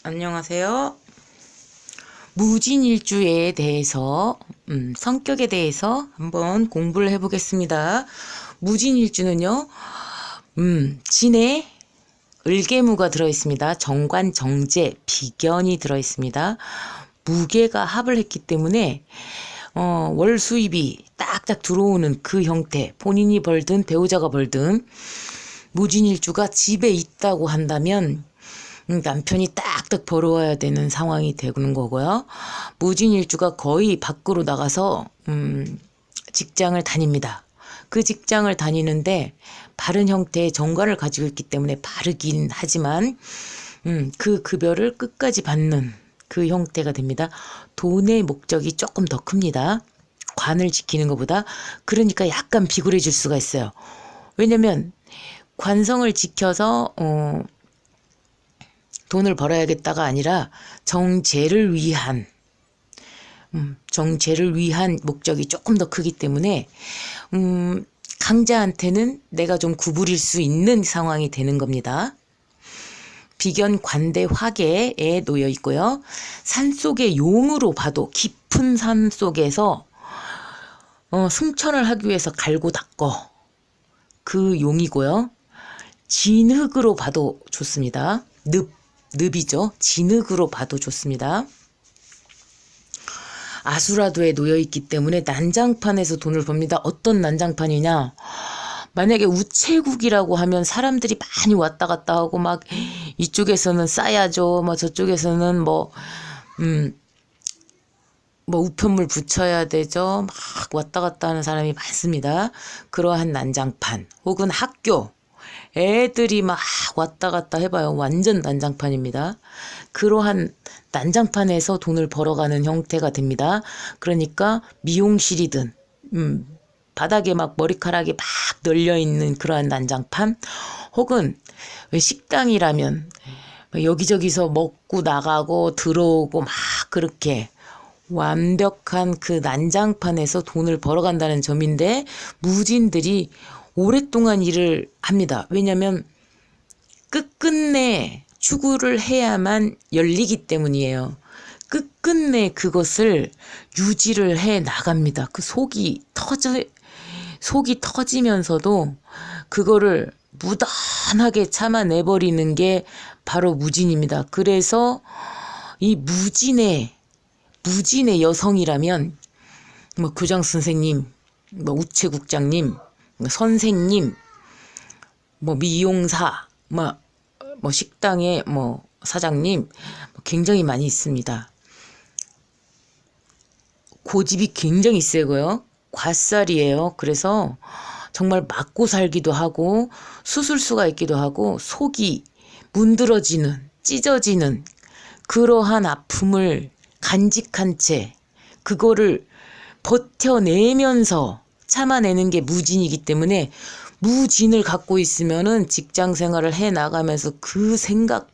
안녕하세요. 무진일주에 대해서 성격에 대해서 한번 공부를 해보겠습니다. 무진일주는요, 진에 을개무가 들어있습니다. 정관, 정제, 비견이 들어있습니다. 무게가 합을 했기 때문에 월 수입이 딱딱 들어오는 그 형태, 본인이 벌든 배우자가 벌든 무진일주가 집에 있다고 한다면 남편이 딱딱 벌어와야 되는 상황이 되는 거고요. 무진일주가 거의 밖으로 나가서 직장을 다닙니다. 그 직장을 다니는데 바른 형태의 정관을 가지고 있기 때문에 바르긴 하지만 그 급여를 끝까지 받는 그 형태가 됩니다. 돈의 목적이 조금 더 큽니다. 관을 지키는 것보다. 그러니까 약간 비굴해질 수가 있어요. 왜냐면 관성을 지켜서 돈을 벌어야겠다가 아니라 정제를 위한 목적이 조금 더 크기 때문에 강자한테는 내가 좀 구부릴 수 있는 상황이 되는 겁니다. 비견 관대 화계에 놓여 있고요. 산속의 용으로 봐도 깊은 산 속에서 승천을 하기 위해서 갈고 닦어 그 용이고요. 진흙으로 봐도 좋습니다. 늪이죠. 진흙으로 봐도 좋습니다. 아수라도에 놓여있기 때문에 난장판에서 돈을 법니다. 어떤 난장판이냐. 만약에 우체국이라고 하면 사람들이 많이 왔다 갔다 하고 막 이쪽에서는 싸야죠. 뭐 저쪽에서는 뭐 우편물 붙여야 되죠. 막 왔다 갔다 하는 사람이 많습니다. 그러한 난장판 혹은 학교 애들이 막 왔다 갔다 해봐요. 완전 난장판입니다. 그러한 난장판에서 돈을 벌어가는 형태가 됩니다. 그러니까 미용실이든 바닥에 막 머리카락이 막 널려있는 그러한 난장판 혹은 식당이라면 여기저기서 먹고 나가고 들어오고 막 그렇게 완벽한 그 난장판에서 돈을 벌어간다는 점인데 무진들이 오랫동안 일을 합니다. 왜냐하면 끝끝내 추구를 해야만 열리기 때문이에요. 끝끝내 그것을 유지를 해 나갑니다. 그 속이 터지면서도 그거를 무던하게 참아내버리는 게 바로 무진입니다. 그래서 이 무진의 여성이라면 뭐 교장 선생님, 뭐 우체국장님, 선생님, 뭐 미용사, 뭐 식당의 뭐 사장님 굉장히 많이 있습니다. 고집이 굉장히 세고요. 곶살이에요. 그래서 정말 맞고 살기도 하고 수술수가 있기도 하고 속이 문드러지는 찢어지는 그러한 아픔을 간직한 채 그거를 버텨내면서 참아내는 게 무진이기 때문에 무진을 갖고 있으면은 직장 생활을 해 나가면서 그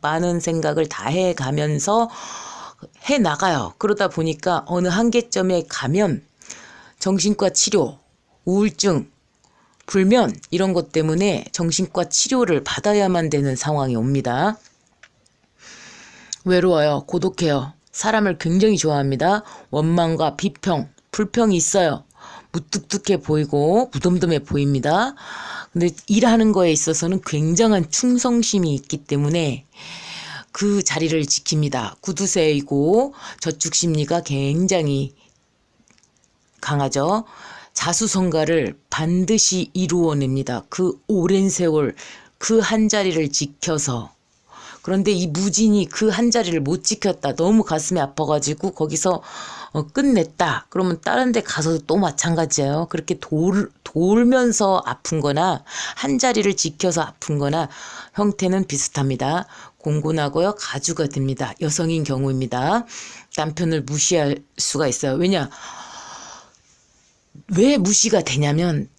많은 생각을 다 해 가면서 해 나가요. 그러다 보니까 어느 한계점에 가면 정신과 치료, 우울증, 불면 이런 것 때문에 정신과 치료를 받아야만 되는 상황이 옵니다. 외로워요. 고독해요. 사람을 굉장히 좋아합니다. 원망과 비평, 불평이 있어요. 무뚝뚝해 보이고 무덤덤해 보입니다. 근데 일하는 거에 있어서는 굉장한 충성심이 있기 때문에 그 자리를 지킵니다. 구두쇠이고 저축심리가 굉장히 강하죠. 자수성가를 반드시 이루어냅니다. 그 오랜 세월 그 한 자리를 지켜서. 그런데 이 무진이 그 한 자리를 못 지켰다. 너무 가슴이 아파가지고 거기서 끝냈다. 그러면 다른 데 가서도 또 마찬가지예요. 그렇게 돌면서 아픈 거나 한 자리를 지켜서 아픈 거나 형태는 비슷합니다. 공곤하고요. 가주가 됩니다. 여성인 경우입니다. 남편을 무시할 수가 있어요. 왜 무시가 되냐면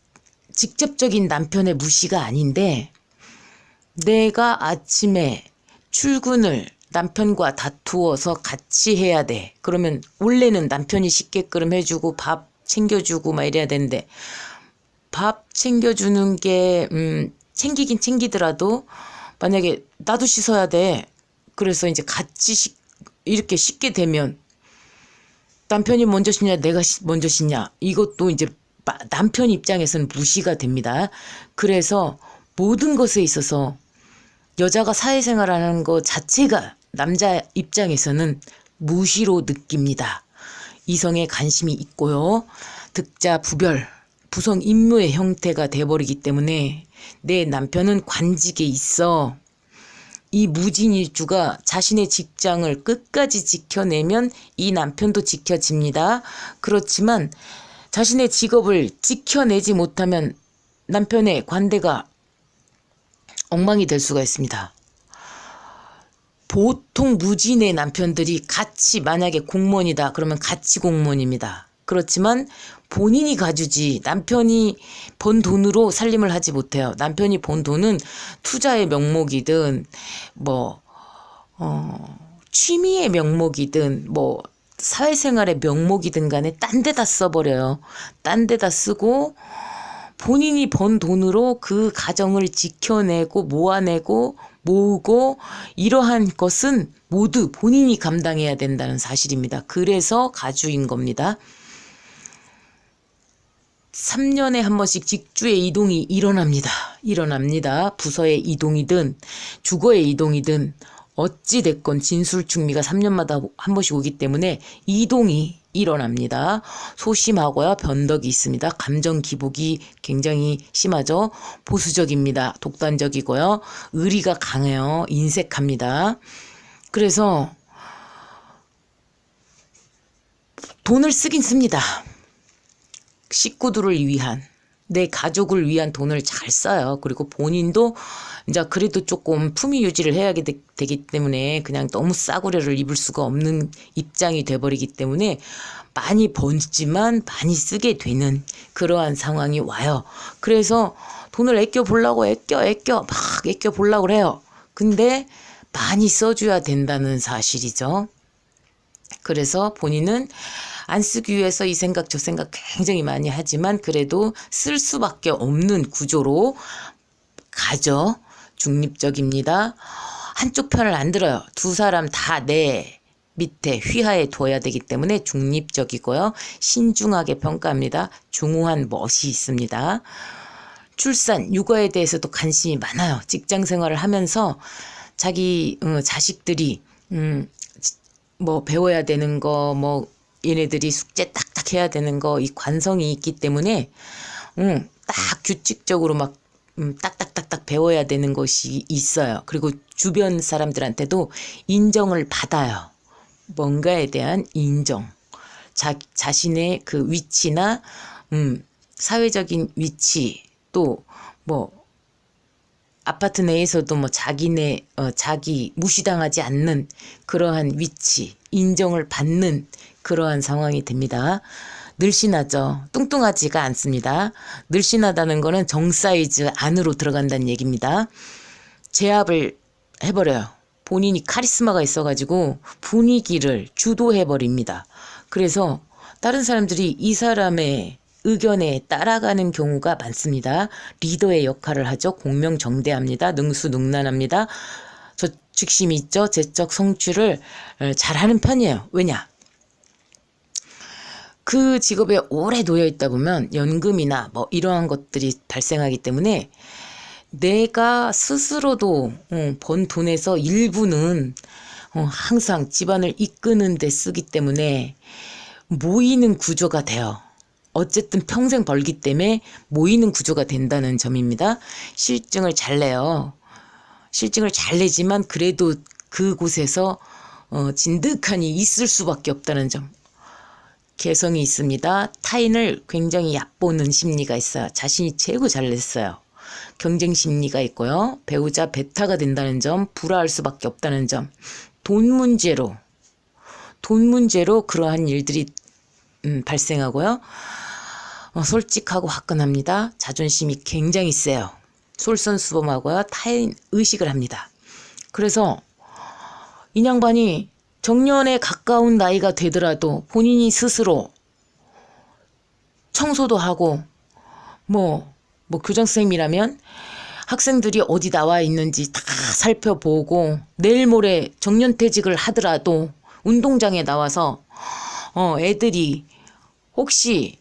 직접적인 남편의 무시가 아닌데 내가 아침에 출근을 남편과 다투어서 같이 해야 돼. 그러면 원래는 남편이 씻게끔 해주고 밥 챙겨주고 막 이래야 되는데 밥 챙겨주는 게 챙기긴 챙기더라도 만약에 나도 씻어야 돼. 그래서 이제 이렇게 씻게 되면 남편이 먼저 씻냐 내가 먼저 씻냐 이것도 이제 남편 입장에서는 무시가 됩니다. 그래서 모든 것에 있어서 여자가 사회생활하는 것 자체가 남자 입장에서는 무시로 느낍니다. 이성에 관심이 있고요. 득자 부별, 부성 임무의 형태가 돼버리기 때문에 내 남편은 관직에 있어. 이 무진일주가 자신의 직장을 끝까지 지켜내면 이 남편도 지켜집니다. 그렇지만 자신의 직업을 지켜내지 못하면 남편의 관대가 엉망이 될 수가 있습니다. 보통 무진의 남편들이 같이 만약에 공무원이다 그러면 같이 공무원입니다. 그렇지만 본인이 가주지 남편이 번 돈으로 살림을 하지 못해요. 남편이 번 돈은 투자의 명목이든 취미의 명목이든 사회생활의 명목이든 간에 딴 데다 써버려요. 딴 데다 쓰고 본인이 번 돈으로 그 가정을 지켜내고 모아내고 모으고 이러한 것은 모두 본인이 감당해야 된다는 사실입니다. 그래서 가주인 겁니다. 3년에 한 번씩 직주의 이동이 일어납니다. 부서의 이동이든 주거의 이동이든 어찌됐건 진술충미가 3년마다 한 번씩 오기 때문에 이동이 일어납니다. 소심하고요. 변덕이 있습니다. 감정 기복이 굉장히 심하죠. 보수적입니다. 독단적이고요. 의리가 강해요. 인색합니다. 그래서 돈을 쓰긴 씁니다. 식구들을 위한 내 가족을 위한 돈을 잘 써요. 그리고 본인도 이제 그래도 조금 품위 유지를 해야 되기 때문에 그냥 너무 싸구려를 입을 수가 없는 입장이 돼버리기 때문에 많이 벌지만 많이 쓰게 되는 그러한 상황이 와요. 그래서 돈을 아껴 보려고 막 아껴 보려고 해요. 근데 많이 써줘야 된다는 사실이죠. 그래서 본인은 안 쓰기 위해서 이 생각 저 생각 굉장히 많이 하지만 그래도 쓸 수밖에 없는 구조로 가죠. 중립적입니다. 한쪽 편을 안 들어요. 두 사람 다 내 밑에 휘하에 둬야 되기 때문에 중립적이고요. 신중하게 평가합니다. 중후한 멋이 있습니다. 출산, 육아에 대해서도 관심이 많아요. 직장 생활을 하면서 자기 자식들이 배워야 되는 거 얘네들이 숙제 딱딱 해야 되는 거 이 관성이 있기 때문에 딱 규칙적으로 막 딱딱딱딱 배워야 되는 것이 있어요. 그리고 주변 사람들한테도 인정을 받아요. 뭔가에 대한 인정. 자신의 그 위치나 사회적인 위치 또 아파트 내에서도 자기 무시당하지 않는 그러한 위치, 인정을 받는 그러한 상황이 됩니다. 늘씬하죠. 뚱뚱하지가 않습니다. 늘씬하다는 거는 정 사이즈 안으로 들어간다는 얘기입니다. 제압을 해버려요. 본인이 카리스마가 있어가지고 분위기를 주도해버립니다. 그래서 다른 사람들이 이 사람의 의견에 따라가는 경우가 많습니다. 리더의 역할을 하죠. 공명정대합니다. 능수능란합니다. 저축심이 있죠. 재적 성취를 잘하는 편이에요. 왜냐? 그 직업에 오래 놓여 있다 보면 연금이나 이러한 것들이 발생하기 때문에 내가 스스로도 번 돈에서 일부는 항상 집안을 이끄는 데 쓰기 때문에 모이는 구조가 돼요. 어쨌든 평생 벌기 때문에 모이는 구조가 된다는 점입니다. 실증을 잘 내요. 실증을 잘 내지만 그래도 그곳에서 진득하니 있을 수밖에 없다는 점. 개성이 있습니다. 타인을 굉장히 얕보는 심리가 있어요. 자신이 최고 잘 냈어요. 경쟁 심리가 있고요. 배우자 배타가 된다는 점, 불화할 수밖에 없다는 점. 돈 문제로 그러한 일들이 발생하고요. 솔직하고 화끈합니다. 자존심이 굉장히 세요. 솔선수범하고요. 타인 의식을 합니다. 그래서 이 양반이 정년에 가까운 나이가 되더라도 본인이 스스로 청소도 하고 교장 선생님이라면 학생들이 어디 나와 있는지 다 살펴보고 내일 모레 정년퇴직을 하더라도 운동장에 나와서 애들이 혹시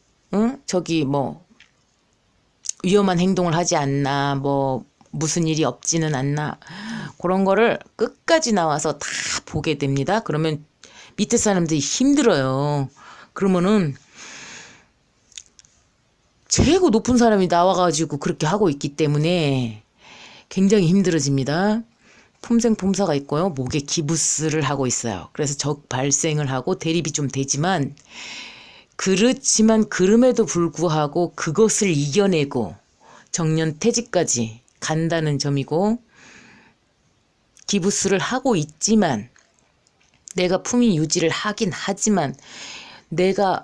저기 뭐 위험한 행동을 하지 않나, 뭐 무슨 일이 없지는 않나, 그런 거를 끝까지 나와서 다 보게 됩니다. 그러면 밑에 사람들이 힘들어요. 그러면은 최고 높은 사람이 나와가지고 그렇게 하고 있기 때문에 굉장히 힘들어집니다. 폼생폼사가 있고요. 목에 기부스를 하고 있어요. 그래서 적 발생을 하고 대립이 좀 되지만, 그렇지만 그럼에도 불구하고 그것을 이겨내고 정년퇴직까지 간다는 점이고, 기부스를 하고 있지만 내가 품위 유지를 하긴 하지만 내가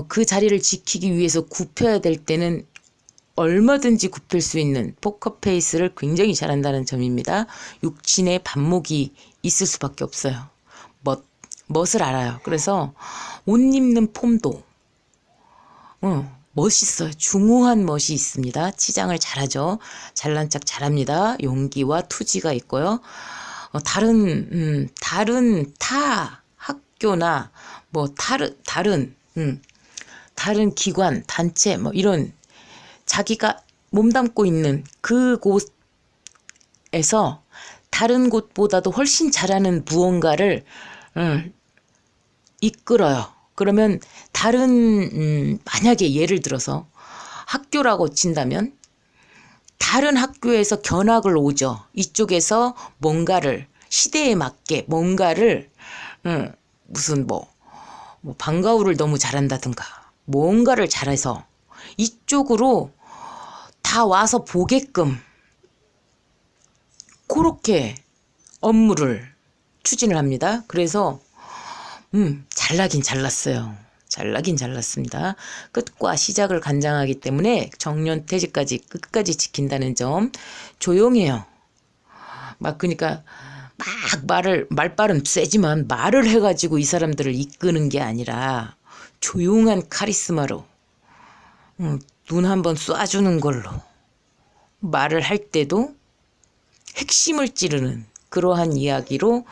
그 자리를 지키기 위해서 굽혀야 될 때는 얼마든지 굽힐 수 있는 포커페이스를 굉장히 잘한다는 점입니다. 육신에 반목이 있을 수밖에 없어요. 멋을 알아요. 그래서 옷 입는 폼도 멋있어요. 중후한 멋이 있습니다. 치장을 잘하죠. 잘난 척 잘합니다. 용기와 투지가 있고요. 다른 타 학교나 뭐 다른 기관, 단체 뭐 이런 자기가 몸담고 있는 그곳에서 다른 곳보다도 훨씬 잘하는 무언가를 이끌어요. 그러면 만약에 예를 들어서 학교라고 친다면 다른 학교에서 견학을 오죠. 이쪽에서 뭔가를 시대에 맞게 뭔가를 무슨 뭐 방과후를 너무 잘한다든가 뭔가를 잘해서 이쪽으로 다 와서 보게끔 그렇게 업무를 추진을 합니다. 그래서 잘나긴 잘났어요. 잘나긴 잘났습니다. 끝과 시작을 간장하기 때문에 정년퇴직까지 끝까지 지킨다는 점. 조용해요. 그러니까 말발은 세지만 말을 해가지고 이 사람들을 이끄는 게 아니라 조용한 카리스마로 눈 한번 쏴주는 걸로 말을 할 때도 핵심을 찌르는 그러한 이야기로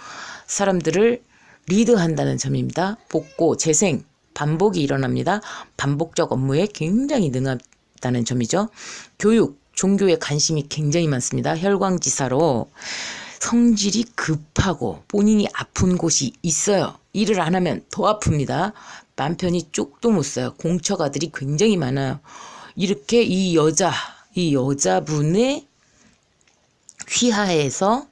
사람들을 리드한다는 점입니다. 복고, 재생, 반복이 일어납니다. 반복적 업무에 굉장히 능하다는 점이죠. 교육, 종교에 관심이 굉장히 많습니다. 혈광지사로 성질이 급하고 본인이 아픈 곳이 있어요. 일을 안 하면 더 아픕니다. 남편이 쪽도 못 써요. 공처가들이 굉장히 많아요. 이렇게 이 여자분의 휘하에서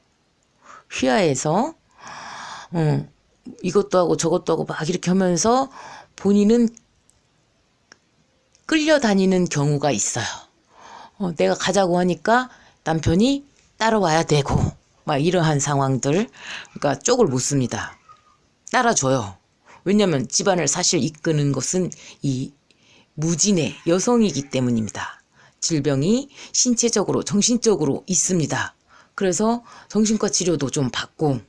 이것도 하고 저것도 하고 막 이렇게 하면서 본인은 끌려다니는 경우가 있어요. 내가 가자고 하니까 남편이 따라와야 되고 막 이러한 상황들. 그러니까 쪽을 못 씁니다. 따라줘요. 왜냐하면 집안을 사실 이끄는 것은 이 무진의 여성이기 때문입니다. 질병이 신체적으로 정신적으로 있습니다. 그래서 정신과 치료도 좀 받고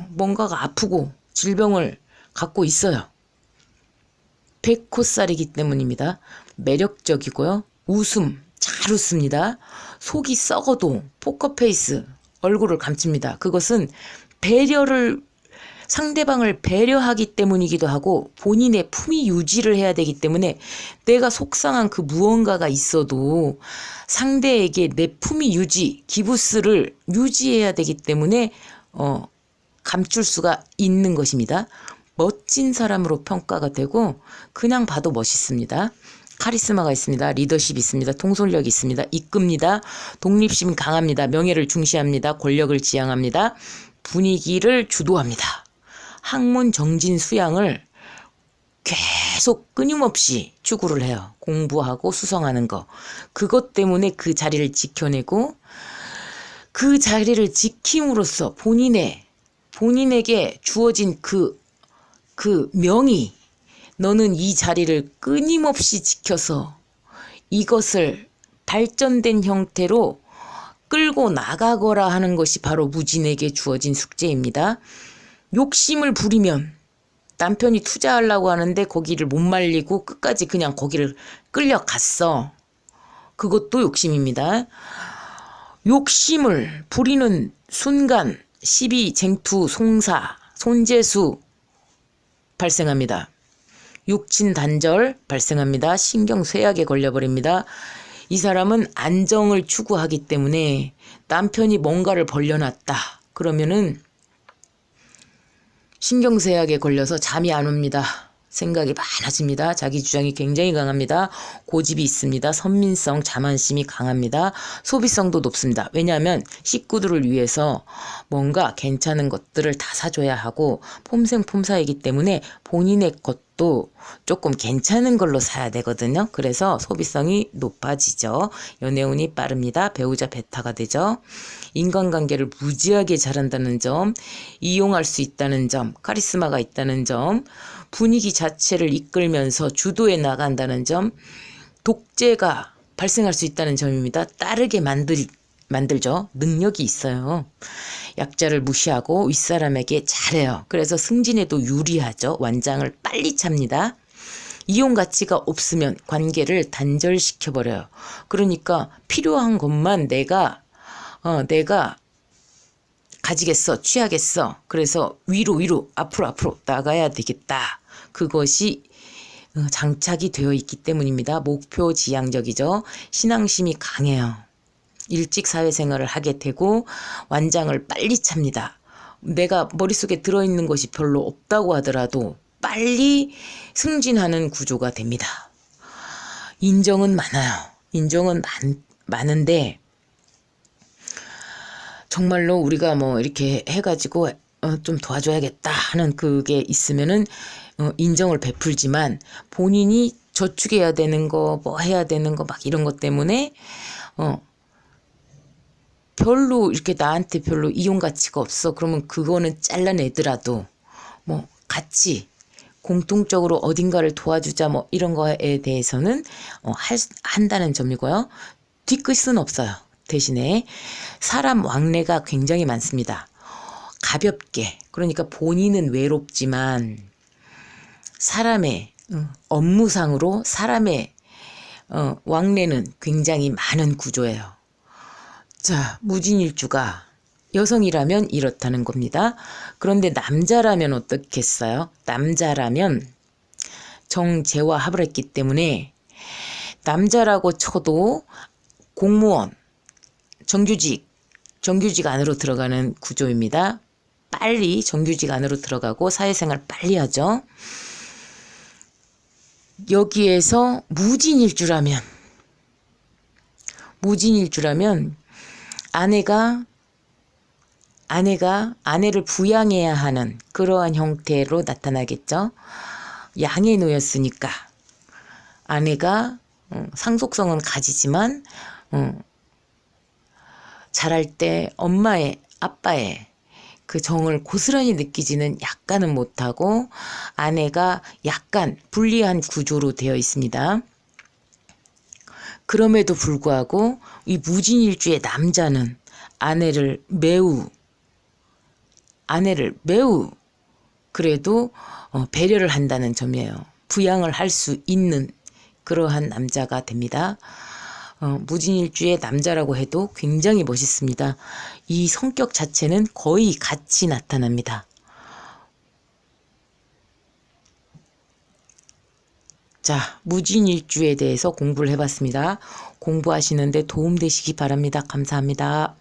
뭔가가 아프고 질병을 갖고 있어요. 백호살이기 때문입니다. 매력적이고요. 잘 웃습니다. 속이 썩어도 포커페이스, 얼굴을 감춥니다. 그것은 상대방을 배려하기 때문이기도 하고 본인의 품위 유지를 해야 되기 때문에 내가 속상한 그 무언가가 있어도 상대에게 내 품위 유지, 기부스를 유지해야 되기 때문에 감출 수가 있는 것입니다. 멋진 사람으로 평가가 되고 그냥 봐도 멋있습니다. 카리스마가 있습니다. 리더십이 있습니다. 통솔력이 있습니다. 이끕니다. 독립심 강합니다. 명예를 중시합니다. 권력을 지향합니다. 분위기를 주도합니다. 학문 정진 수양을 계속 끊임없이 추구를 해요. 공부하고 수성하는 거. 그것 때문에 그 자리를 지켜내고 그 자리를 지킴으로써 본인에게 주어진 그 명의, 너는 이 자리를 끊임없이 지켜서 이것을 발전된 형태로 끌고 나가거라 하는 것이 바로 무진에게 주어진 숙제입니다. 욕심을 부리면 남편이 투자하려고 하는데 거기를 못 말리고 끝까지 그냥 거기를 끌려갔어. 그것도 욕심입니다. 욕심을 부리는 순간 시비, 쟁투, 송사, 손재수 발생합니다. 육친 단절 발생합니다. 신경쇠약에 걸려버립니다. 이 사람은 안정을 추구하기 때문에 남편이 뭔가를 벌려놨다. 그러면은 신경쇠약에 걸려서 잠이 안 옵니다. 생각이 많아집니다. 자기 주장이 굉장히 강합니다. 고집이 있습니다. 선민성, 자만심이 강합니다. 소비성도 높습니다. 왜냐하면 식구들을 위해서 뭔가 괜찮은 것들을 다 사줘야 하고 폼생폼사이기 때문에 본인의 것도 조금 괜찮은 걸로 사야 되거든요. 그래서 소비성이 높아지죠. 연애운이 빠릅니다. 배우자 베타가 되죠. 인간관계를 무지하게 잘한다는 점, 이용할 수 있다는 점, 카리스마가 있다는 점, 분위기 자체를 이끌면서 주도해 나간다는 점, 독재가 발생할 수 있다는 점입니다. 따르게 만들죠. 능력이 있어요. 약자를 무시하고 윗사람에게 잘해요. 그래서 승진에도 유리하죠. 완장을 빨리 찹니다. 이용 가치가 없으면 관계를 단절시켜버려요. 그러니까 필요한 것만 내가 가지겠어, 취하겠어. 그래서 위로 앞으로 나가야 되겠다. 그것이 장착이 되어 있기 때문입니다. 목표지향적이죠. 신앙심이 강해요. 일찍 사회생활을 하게 되고 완장을 빨리 찹니다. 내가 머릿속에 들어있는 것이 별로 없다고 하더라도 빨리 승진하는 구조가 됩니다. 인정은 많아요. 인정은 많은데 정말로 우리가 뭐 이렇게 해가지고 좀 도와줘야겠다 하는 그게 있으면은 인정을 베풀지만 본인이 저축해야 되는 거, 뭐 해야 되는 거 막 이런 것 때문에 별로 이렇게 나한테 별로 이용 가치가 없어. 그러면 그거는 잘라내더라도 뭐 같이 공통적으로 어딘가를 도와주자 뭐 이런 거에 대해서는 한다는 점이고요. 뒤끝은 없어요. 대신에 사람 왕래가 굉장히 많습니다. 가볍게, 그러니까 본인은 외롭지만 사람의 업무상으로 사람의 왕래는 굉장히 많은 구조예요. 자, 무진일주가 여성이라면 이렇다는 겁니다. 그런데 남자라면 어떻겠어요? 남자라면 정제와 합을 했기 때문에 남자라고 쳐도 공무원, 정규직 안으로 들어가는 구조입니다. 빨리 정규직 안으로 들어가고 사회생활 빨리 하죠. 여기에서 무진일주라면 아내를 부양해야 하는 그러한 형태로 나타나겠죠. 양에 놓였으니까 아내가 상속성은 가지지만 자랄 때 엄마의 아빠의 그 정을 고스란히 느끼지는 약간은 못하고 아내가 약간 불리한 구조로 되어 있습니다. 그럼에도 불구하고 이 무진일주의 남자는 아내를 매우 그래도 배려를 한다는 점이에요. 부양을 할 수 있는 그러한 남자가 됩니다. 무진일주의 남자라고 해도 굉장히 멋있습니다. 이 성격 자체는 거의 같이 나타납니다. 자, 무진일주에 대해서 공부를 해봤습니다. 공부하시는데 도움되시기 바랍니다. 감사합니다.